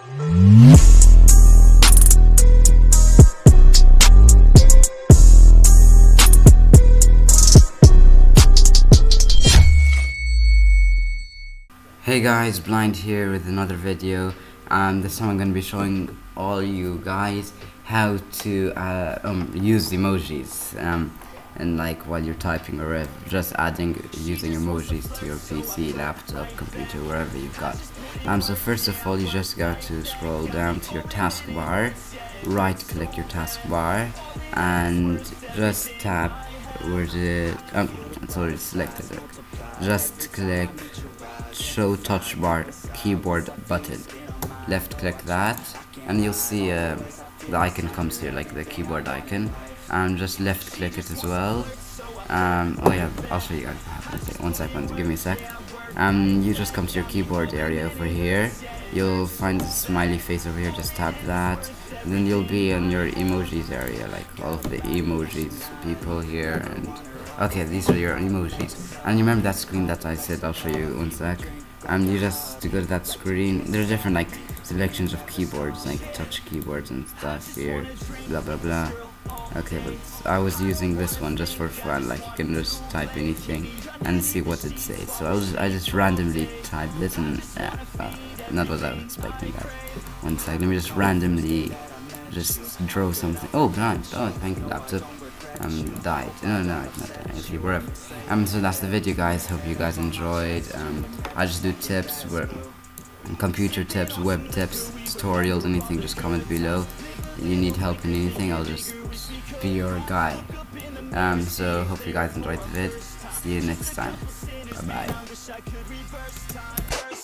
Hey guys, Blind here with another video. This time I'm going to be showing all you guys how to use emojis and like while you're typing or just using emojis to your PC, laptop, computer, wherever you've got. So first of all, you just got to scroll down to your taskbar, right click your taskbar, and just tap where the it's already selected. Just click show touch bar keyboard button, left click that, and you'll see the icon comes here, like the keyboard icon, and just left click it as well. Oh yeah, I'll show you guys. Okay, 1 second, give me a sec. You just come to your keyboard area over here, you'll find the smiley face over here, just tap that, and then you'll be in your emojis area, like all of the emojis people here. And okay, these are your emojis. And you remember that screen that I said I'll show you 1 sec? You just to go to that screen, there's different like selections of keyboards, like touch keyboards and stuff here, blah blah blah. Okay, but I was using this one just for fun, like you can just type anything and see what it says. So I just randomly typed this, and yeah, not what I was expecting. That 1 sec, let me just randomly just draw something. Oh, blind. Oh, thank you, laptop. Died. No, it's not died. Actually, wherever. So that's the video, guys. Hope you guys enjoyed. I just do tips, computer tips, web tips, tutorials, anything. Just comment below. If you need help in anything, I'll just be your guy. So hope you guys enjoyed the vid. See you next time. Bye bye.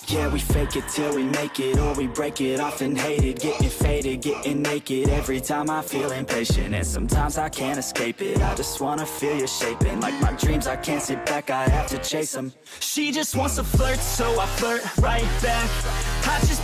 Yeah, we fake it till we make it, or we break it off and hate it. Getting faded, getting naked, every time I feel impatient. And sometimes I can't escape it, I just wanna feel you shaping. Like my dreams, I can't sit back, I have to chase them. She just wants to flirt, so I flirt right back. I just